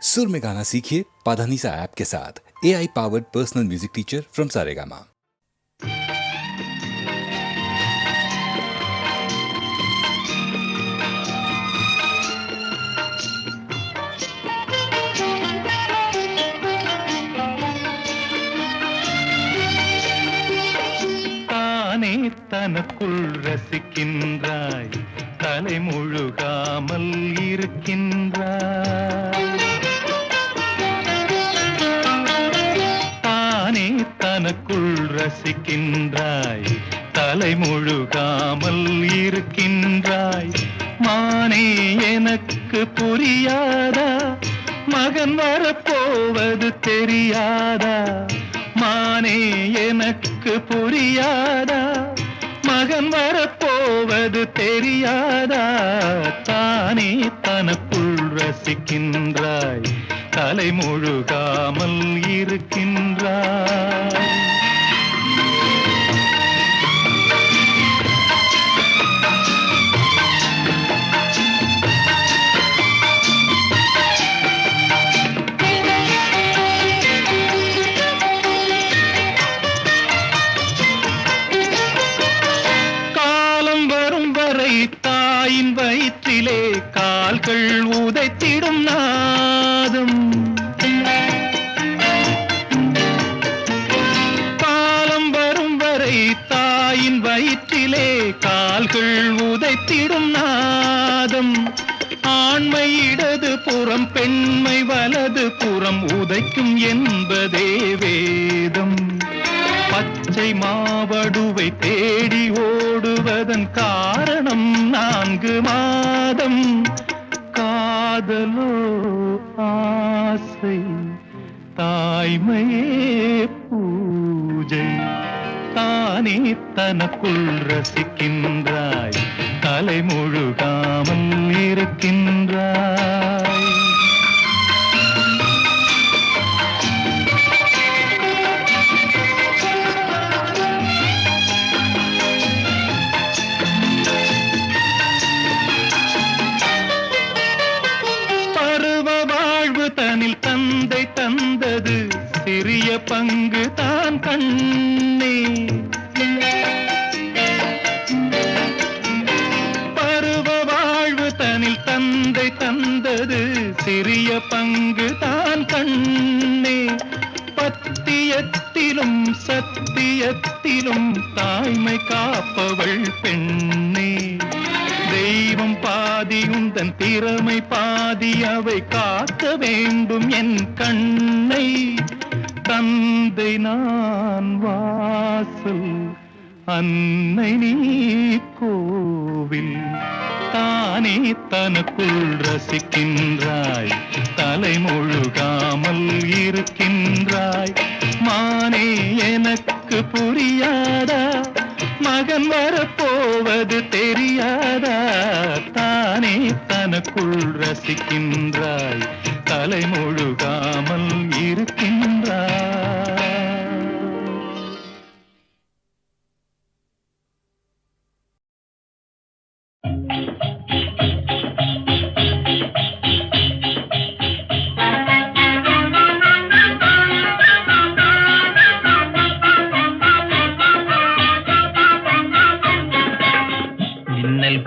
सुर में गाना सीखिए पाधानीसा ऐप के साथ। AI powered personal music teacher from Saregama. தானே தனக்குள் ரசிக்கின்றாய், தலை முழுகாமல் இருக்கின்றாய். தானே தனக்குள் ரசிக்கின்றாய், தலை முழுகாமல் இருக்கின்றாய். மானே எனக்கு புரியாதா, மகன் வரப்போவது தெரியாதா? மானே எனக்கு புரியாதா, மகன் வரப்போவது தெரியாதா? தானே தனக்குள் ரசிக்கின்றாய், தலை முழுகாமல் இருக்கின்றாய். தாயின் வயிற்றிலே கால்கள் உதைத்திடும் நாதம், காலம் வரும் வரை தாயின் வயிற்றிலே கால்கள் உதைத்திடும் நாதம். ஆண்மை இடது புறம், பெண்மை வலது புறம் உதைக்கும் என்பதே வேதம். பச்சை மாவடுவை தேடி ஓடுவதன் காரணம் 4 மாதம். காதலோ ஆசை, தாய்மையே பூஜை. தானே தனக்குள் ரசிக்கின்றாய், தலை முழுகாமல் இருக்கின்றாய். தந்தை தந்தது சிறிய பங்கு தான் கண்ணே. பருவ வாழ்வு தனில் தந்தை தந்தது சிறிய பங்கு தான் கண்ணே. பத்தியத்திலும் சத்தியத்திலும் தாய்மை காப்பவள் பெண்ணே. தெய்வம் பாதி உந்தன் திறமை பாதி, அவை காக்க வேண்டும் என் கண்ணை. தந்தை நான் வாசல், அன்னை நீ கோவில். தானே தனக்குள் ரசிக்கின்றாய், தலை முழுகாமல் இருக்கின்றாய். மானே எனக்கு புரியாதா, மகன் வரப்போவது தெரியாதா? தானே தனக்குள் ரசிக்கின்றாய், தலை முழுகாமல் இருக்கின்றாய்.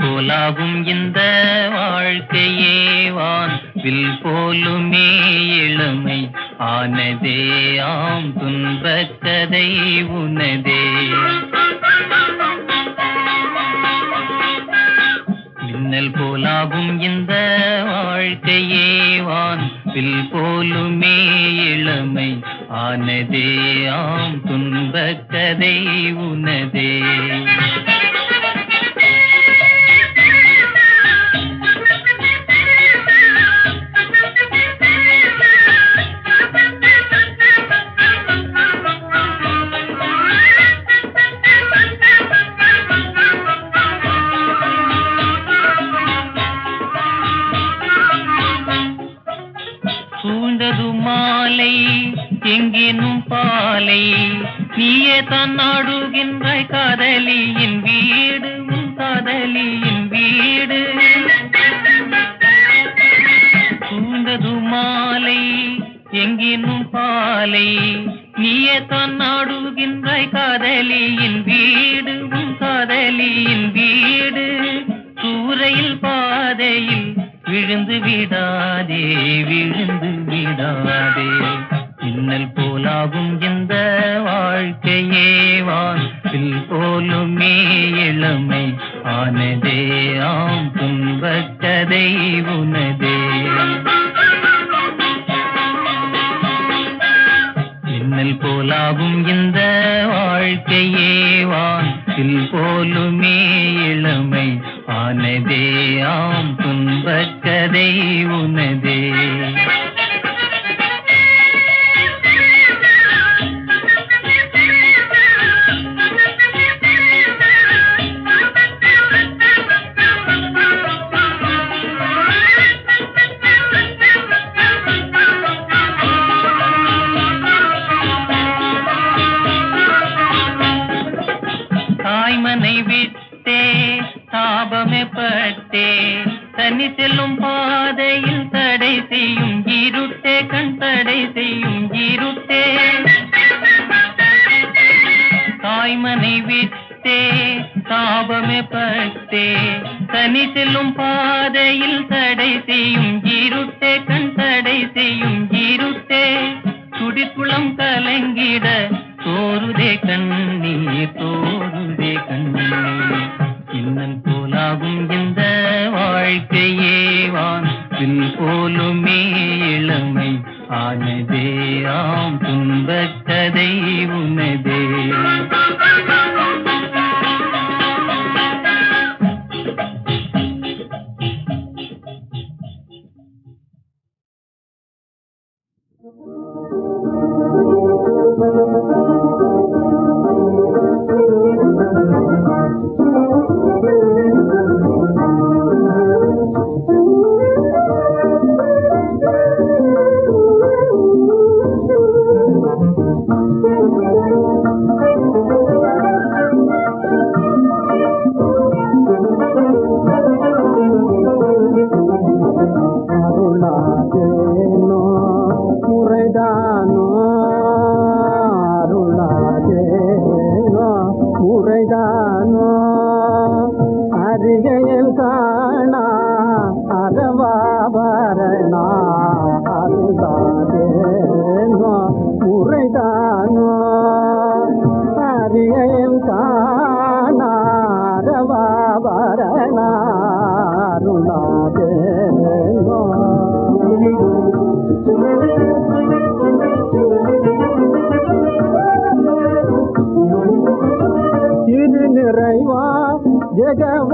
போலாகும் இந்த வாழ்க்கையே வான்வில் போலுமே இளமை ஆனதே. ஆம் துன்பக் கதை உனதே. மின்னல் போலாகும் இந்த வாழ்க்கையே வான்வில் போலுமே இளமை ஆனதே. ஆம் துன்பக் கதை உனதே. எங்கேனும் பாலை நீயே தான் நாடுகின்றாய். காதலியின் வீடு உன் காதலியின் வீடு. சூழ்ந்தது மாலை எங்கினும் பாலை நீயே தான் நாடுகின்றாய் காதலியின் வீடு உன் காதலியின் வீடு சூறையில் பாதையில் விழுந்து விடாதே விழுந்து விடாதே மின்னல் போலாகும் இந்த வாழ்க்கையே வானத்தில் போலுமே இளமை ஆனதே ஆம் துன்பக்கதை உனதே மின்னல் போலாகும் இந்த வாழ்க்கையே வானத்தில் போலுமே இளமை ஆனதே ஆம் துன்பக்கதை உனதே தாய்மனை விட்டே தாபமே பட்டே தனி செல்லும் பாதையில் தடை செய்யும் இருட்டே கண் தடை செய்யும் இருட்டே தாய்மனை விட்டே தாபமே பட்டே தனி செல்லும் பாதையில் தடை செய்யும் இருட்டே கண் தடை செய்யும் இருட்டே துடிக்குளம் கலங்கிட தோருதே கண்ணீர் தோருதே கண்ணீர் இன்னல் போலாகும் இந்த வாழ்க்கையே வானத்தில் போலுமே இளமை ஆனதே ஆம் துன்பக்கதை உனதே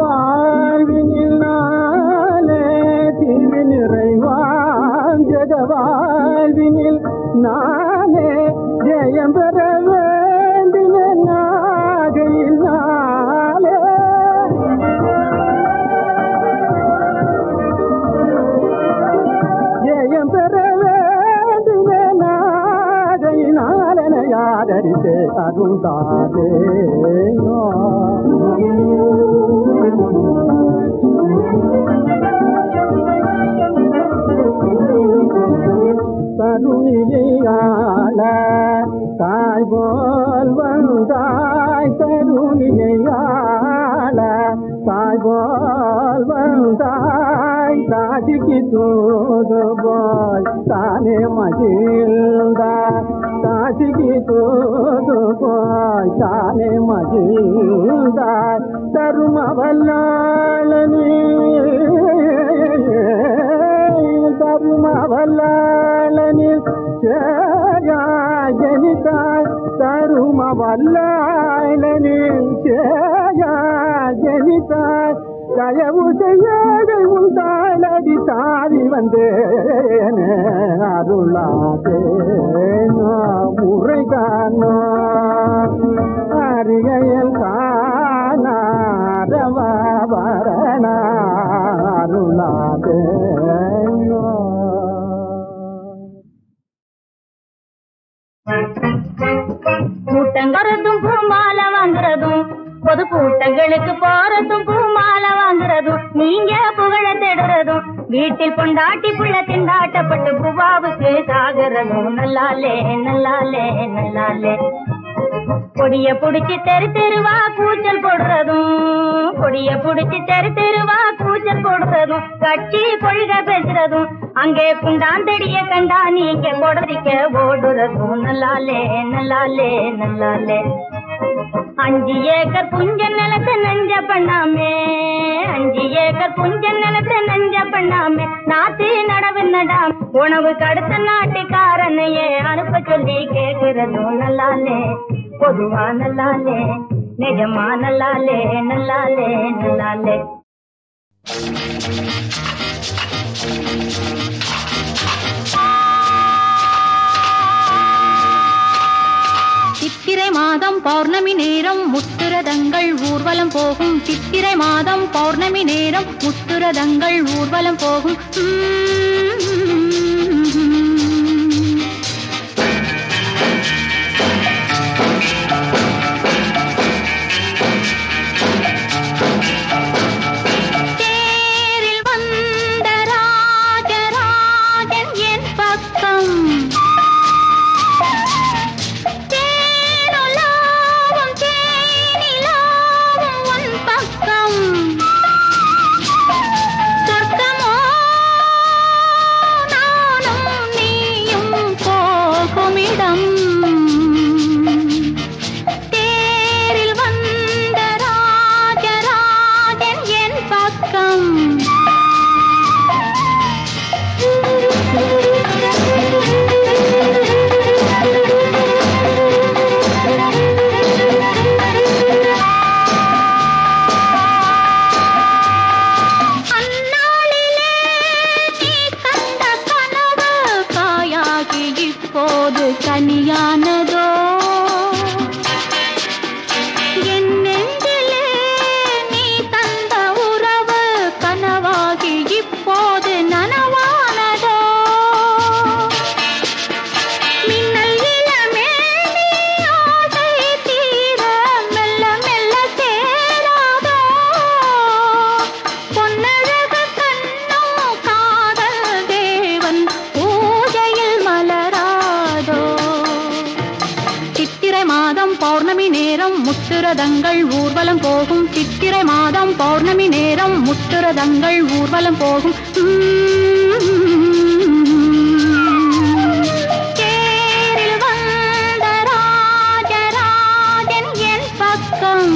ஜெகவாழ்வினில் நாளே திரு நிறைவான் ஜெகவாழ்வினில் நானே ஜெயம் பெற வேண்டின நாகையில் நாளே ஜெயம் பெற வேண்டின நாகையில் நாளென யாதரித்தே அருந்தாதே தருணியை ஆள தாய் போல் வந்தாய் தருணியை ஆள தாய் போல் வந்தாய் தாதிக்கு தூது போய் தானே மகிழ்ந்தாய் தாதிக்கு தூது போய் தானே மகிழ்ந்தாய் தருமவல்லாளனே தருமவல்லாளனில் ஜனிதாய் தருமவல்லாளனில் ஜனிதாய் தயவு செய்யாத உன் தாளடி தாவி வந்தேன் அருளாதே முறைகானோ அரிகையில் காணாரவா வரண அருளாதே கூட்டங்கிறதும் பூமாலை வாங்குறதும் பொது கூட்டங்களுக்கு போறதும் பூமாலை வாங்குறதும் நீங்க புகழ தேடுறதும் வீட்டில் பொண்டாட்டி புள்ள திண்டாட்டப்பட்டு பூவாவுக்கு சாகிறதும் நல்லாலே நல்லாலே நல்லாலே. கொடிய புடிச்சு தெரு தெருவா கூச்சல் போடுறதும், கொடிய புடிச்சு தெரு தெருவா கூச்சல் போடுறதும், கட்சி கொள்கை பேசுறதும், அங்கே குண்டாந்தடிய கண்டா நீங்க கொடரிக்க ஓடுறதும் நல்லாலே நல்லாலே நல்லாலே. 5 ஏக்கர் புஞ்ச நிலத்தை நஞ்ச பண்ணாமே, 5 ஏக்கர் புஞ்ச நிலத்தை நஞ்ச பண்ணாமே, நாத்து நடவு நடாம் உணவு கடுத்த நாட்டுக்காரனையே அனுப்ப சொல்லி கேட்கிறதும் நல்லாலே பொதுவா நல்லாலே நிஜமா நல்லாலே நல்லாலே நல்லாலே. சித்திரை மாதம் பௌர்ணமி நேரம் முத்துரதங்கள் ஊர்வலம் போகும், சித்திரை மாதம் பௌர்ணமி நேரம் முத்துரதங்கள் ஊர்வலம் போகும். தேரில் வந்த ராஜராஜன் என் பக்கம், தேனுலாவும் தேனிலாவும் உன் பக்கம், சொர்க்கமோ நானும் நீயும் போகுமிடம். தேரில் வந்த ராஜராஜன் என் பக்கம். அந்நாளிலே நீ கண்ட கனவு காயாகி இப்போது கனியானதோ, என் நெஞ்சிலே நீ தந்த உறவு கனவாகி இப்போது நனவானதோ. மின்னல் இளமேனி ஆசை தீர மெல்ல மெல்ல சேராதோ, பொன்னழகு கண்ணும் காதல் தேவன் பூஜையில் மலராதோ. சித்திரை மாதம் பௌர்ணமி நேரம் முத்துரதங்கள் ஊர்வலம் போகும், சித்திரை மாதம் பௌர்ணமி நேரம் முத்துரதங்கள் ஊர்வலம் போகும். தேரில் வந்த ராஜராஜன் என் பக்கம்.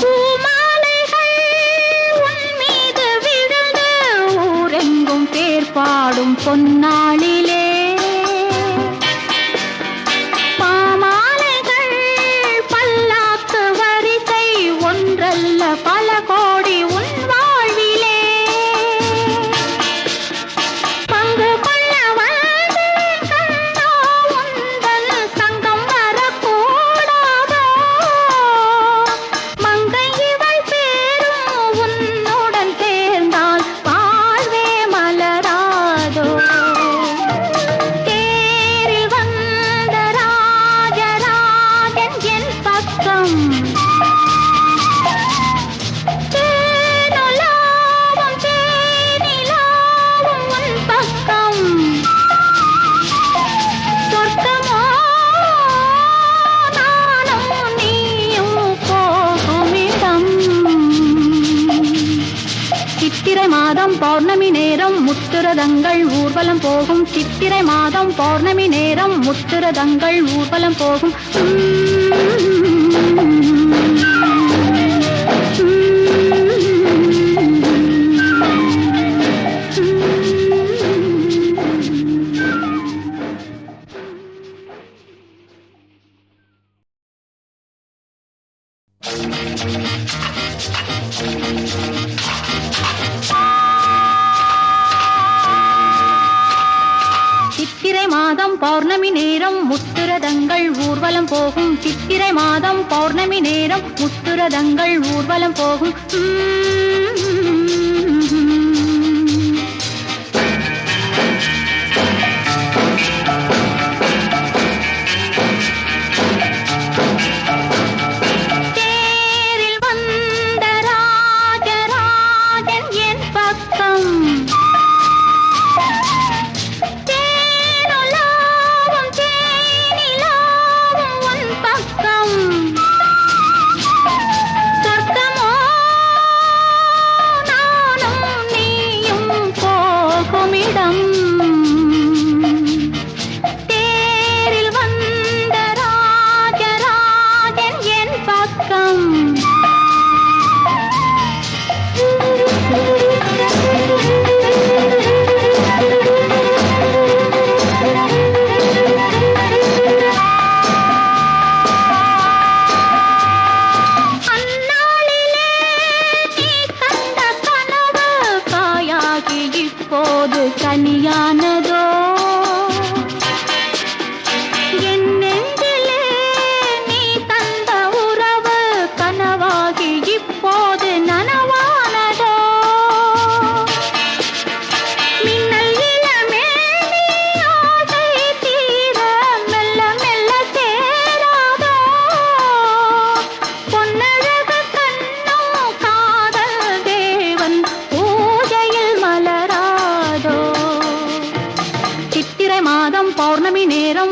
பூமாலைகள் உன் மீது விழுந்து ஊரெங்கும் பேர் பாடும் பொன்னாளிலே, பாமாலைகள் பல்லாக்கு வரிசை ஒன்றல்ல பல கோடி உன் வாழ்விலே. பங்கு கொள்ள வந்தேன் கண்ணா உந்தன் சங்கம் வரக்கூடாதோ, மங்கை இவள் பேரும் உன்னுடன் சேர்ந்தால் வாழ்வே மலராதோ. தேரில் வந்த ராஜராஜன் என் பக்கம், தேனுலாவும் தேனிலாவும் உன் பக்கம், சொர்க்கமோ நானும் நீயும் போகுமிடம். சித்திரை மாதம் பௌர்ணமி நேரம் முத்துரதங்கள் ஊர்வலம் போகும், சித்திரை மாதம் பௌர்ணமி நேரம் முத்துரதங்கள் ஊர்வலம் போகும். சித்திரை மாதம் மாதம் பௌர்ணமி நேரம் முத்துரதங்கள் ஊர்வலம் போகும் சித்திரை மாதம் பௌர்ணமி நேரம் முத்துரதங்கள் ஊர்வலம் போகும்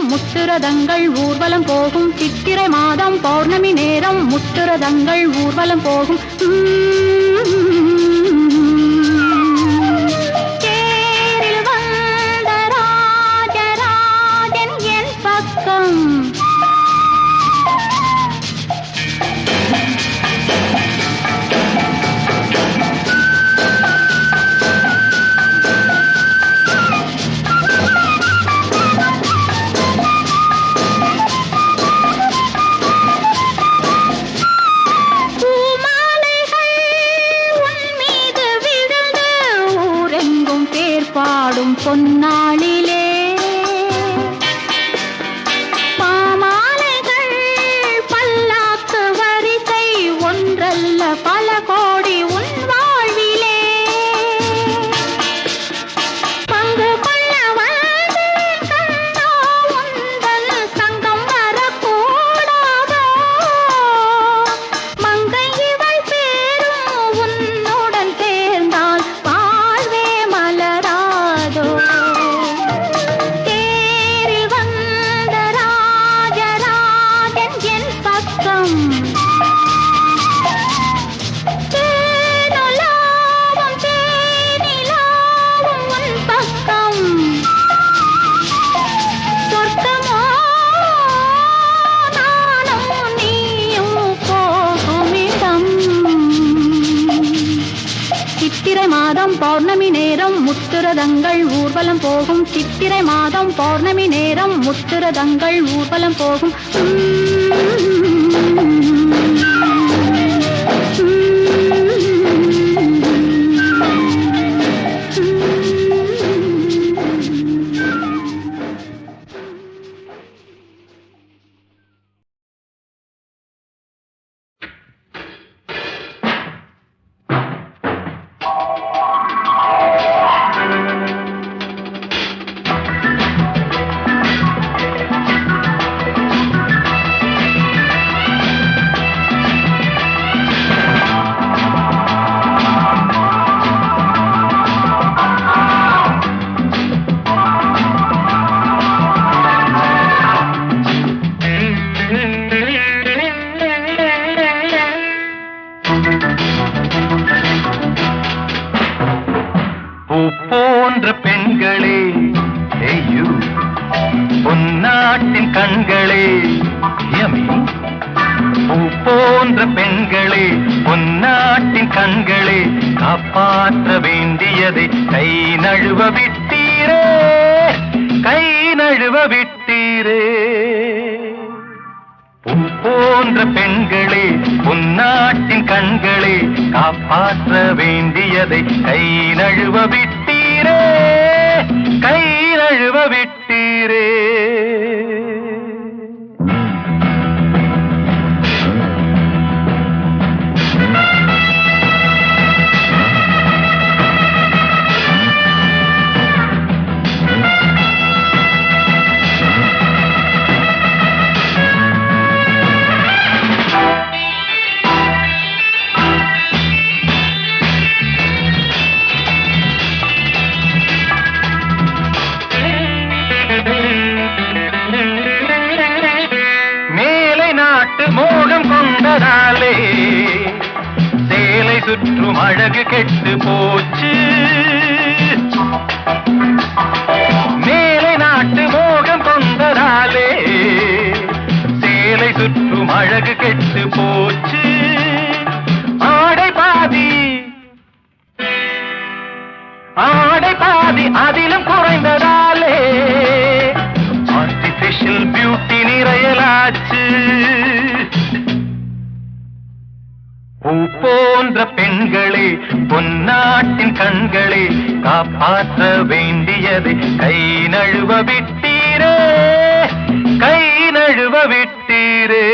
முத்துரதங்கள் ஊர்வலம் போகும் சித்திரை மாதம் பௌர்ணமி நேரம் முத்துரதங்கள் ஊர்வலம் போகும் தேரில் வந்த ராஜராஜன் என் பக்கம் பாடும் பொன்னாளிலே பாமாலைகள் பல்லாக்கு வரிசை ஒன்றல்ல பல கோடி உன் வாழ்விலே பங்கு கொள்ள வந்தேன் கண்ணா உந்தன் சங்கம் வரக்கூடாதோ மங்கை இவள் பேரும் உன்னுடன் சேர்ந்தால் வாழ்வே மலரா தேரில் வந்த ராஜராஜன் என் பக்கம் தேனுலாவும் தேனிலாவும் உன் பக்கம் சொர்க்கமோ நானும் நீயும் போகுமிடம் சித்திரை மாதம் பௌர்ணமி நேரம் முத்துரதங்கள் ஊர்வலம் போகும் சித்திரை மாதம் பௌர்ணமி நேரம் முத்துரதங்கள் ஊர்வலம் போகும் போன்ற பெண்களே ஐயோ பொன்னாட்டின் கண்களே யமி பூ போன்ற பெண்களே பொன்னாட்டின் கண்களே காப்பாற்ற வேண்டியதை கை நழுவ விட்டீரே கை நழுவ விட்டீரே பூ போன்ற பெண்களே பொன்னாட்டின் கண்களே காப்பாற்ற வேண்டியதை கை நழுவ விட்டீரே கை நழுவ விட்டீரே கொண்டதாலே சேலை சுற்றும் அழகு கெட்டு போச்சு. மேலை நாட்டு மோகம் கொண்டதாலே சேலை சுற்றும் அழகு கெட்டு போச்சு. ஆடை பாதி அதிலும் குறைந்ததாலே ஆர்டிபிஷியல் பியூட்டி நிறையலாச்சு. பூ போன்ற பெண்களே பொன்னாட்டின் கண்களே காப்பாற்ற வேண்டியதை கை நழுவ விட்டீரே, கை நழுவ விட்டீரே.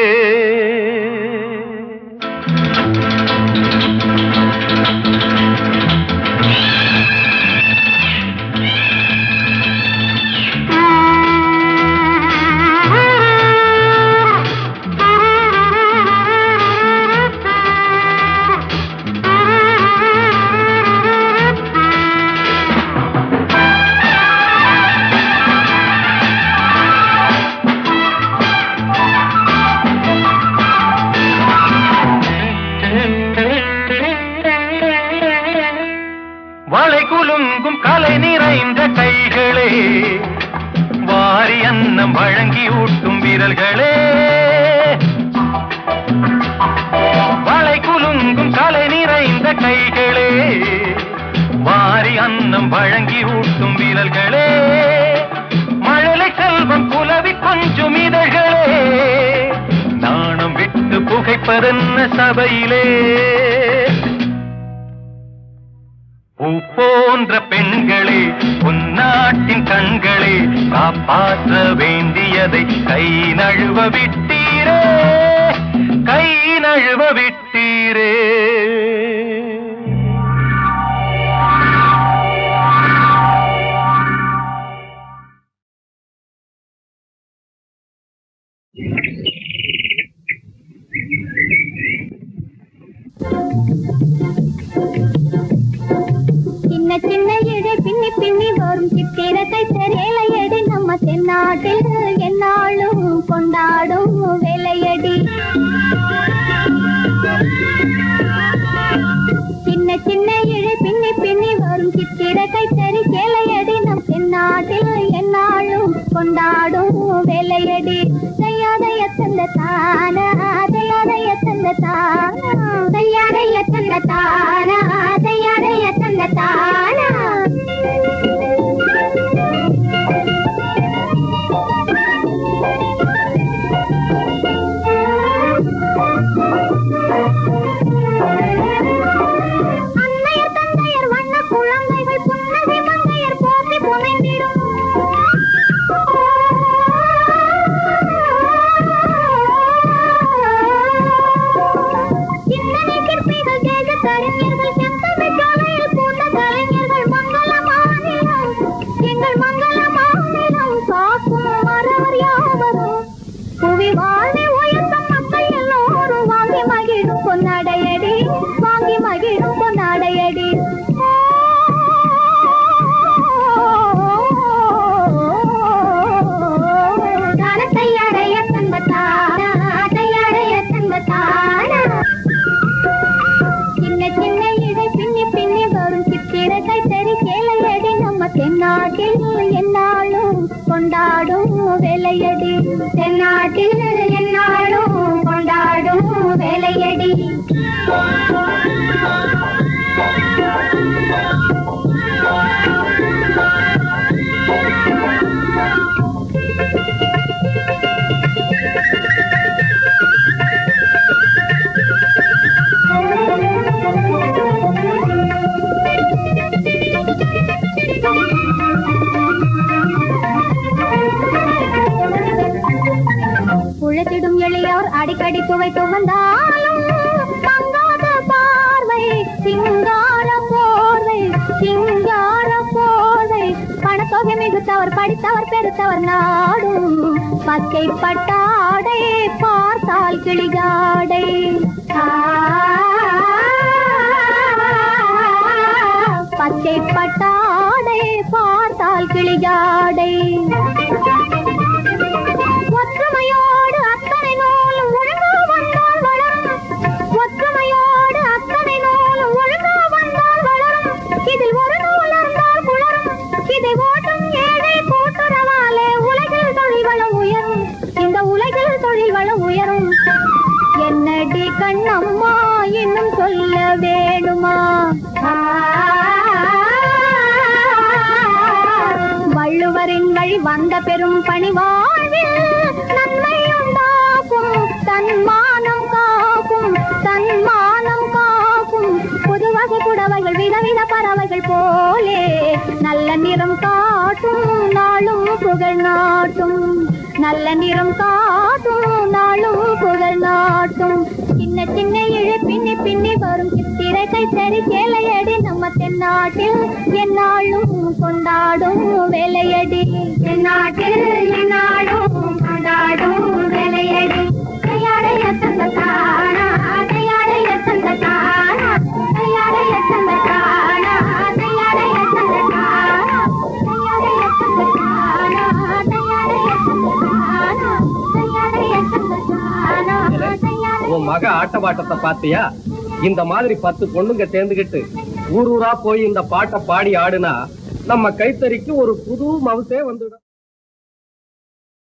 வளை குலுங்கும் கலை நிறைந்த கைகளே, வாரி அன்னம் வழங்கி ஊட்டும் விரல்களே. வளை குலுங்கும் கலை நிறைந்த கைகளே, வாரி அன்னம் வழங்கி ஊட்டும் விரல்களே. மழலை செல்வம் புலவி கொஞ்சும் இதழ்களே, நாணம் விட்டு புகைப்பதென்ன சபையிலே. பூ போன்ற பெண்களே பொன்னாட்டின் கண்களே காப்பாற்ற வேண்டியதை கை நழுவ விட்டீரே, கை நழுவ விட்டீரே. சின்ன சின்ன இடை பின்னி பின்னி வரும் சித்திரத்தை சேலையடி நம்ம தென்னாட்டில் என்னாலும் கொண்டாடும் வேலையடி. சின்ன சின்ன இடை பின்னி பின்னி வரும் சித்திரத்தை சரி சேலையடி நம் தென்னாட்டில் என்னாலும் கொண்டாடும் வேலையடி. தையாதைய தந்த தானா, தையாதைய தந்த தானா, தையாதைய தந்த தானா, தையாதைய தந்த தானா. அன்னையர் தந்தையர் வண்ண குழந்தைகள் புன்னகை மங்கையர் போற்றி புனைந்திடும். சிந்தனை சிற்பிகள் தேஜ கலைஞர்கள் செந்தமிழ் சாலையில் பூத்த கலைஞர்கள் மங்கள மாநிலம் எங்கள் மங்கள மாநிலம் காக்கும் மறவர் யாவரும் புவி வாழ்வை உயர்த்தும் மக்கள் எல்லோரும் வாங்கி மகிழும் பொன்னாடையடி, வாங்கி மகிழும் பொன்னாடையடி. தையாடைய தந்த தானா, தையாடைய தந்த தானா. சின்ன சின்ன இடை பின்னி பின்னி வரும் சித்திரத்தை சரி சேலையடி நம்ம தென்னாட்டில் என்னாலும் கொண்டாடும் வேலையடி. தென்னாட்டில் என்னாலும் கொண்டாடும் வேலையடி. உழைத்திடும் எளியோர் அடிக்கடி துவைத்து வந்தாலும் மங்காத பார்வை சிங்கார போர்வை, சிங்கார போர்வை. பணத்தொகை மிகுத்தவர் படித்தவர் பெருத்தவர் நாடும் பச்சை பட்டாடை பார்த்தால் கிளிகாடை. பச்சை பட்டாடை பார்த்தால் கிளிகாடை. ஒற்றுமையோடு அத்தனை நூலும் ஒழுங்கு வந்தால் வளரும். கண்ணம்மா இன்னும் சொல்ல வேணுமா? வள்ளுவரின் வழி வந்த பெரும் பணிவாழ்வில் நன்மை உண்டாக்கும், தன்மானம் காக்கும், தன்மானம் காக்கும். புதுவகை புடவைகள் விதவித பறவைகள் போலே நல்ல நிறம் காட்டும் நாளும் புகழ் நாட்டும், நல்ல நிறம் காட்டும் நாளும் புகழ் நாட்டும். சின்ன சின்ன இழு பின்னி பின்னி வரும் சித்திரை கைத்தறி சேலையடி நம்ம தென்னாட்டில் என்னாலும் கொண்டாடும் வேலையடி, தென்னாட்டில் என்னாலும் கொண்டாடும் வேலையடி. கையாடைய தந்த தானா, கையாடைய தந்த தானா, கையாடைய தந்த தானா, கையாடைய தந்த தானா, கையாடைய தந்த தானா, கையாடைய தந்த தானா, கையாடைய தந்த தானா, கையாடைய. உன் மக ஆட்டபாட்டத்தை பாத்தியா? இந்த மாதிரி 10 பொண்ணுங்க சேர்ந்துகிட்டு ஊர் ஊரா போய் இந்த பாட்டை பாடி ஆடுனா நம்ம கைத்தறிக்கு ஒரு புது மவுசே வந்துடும்.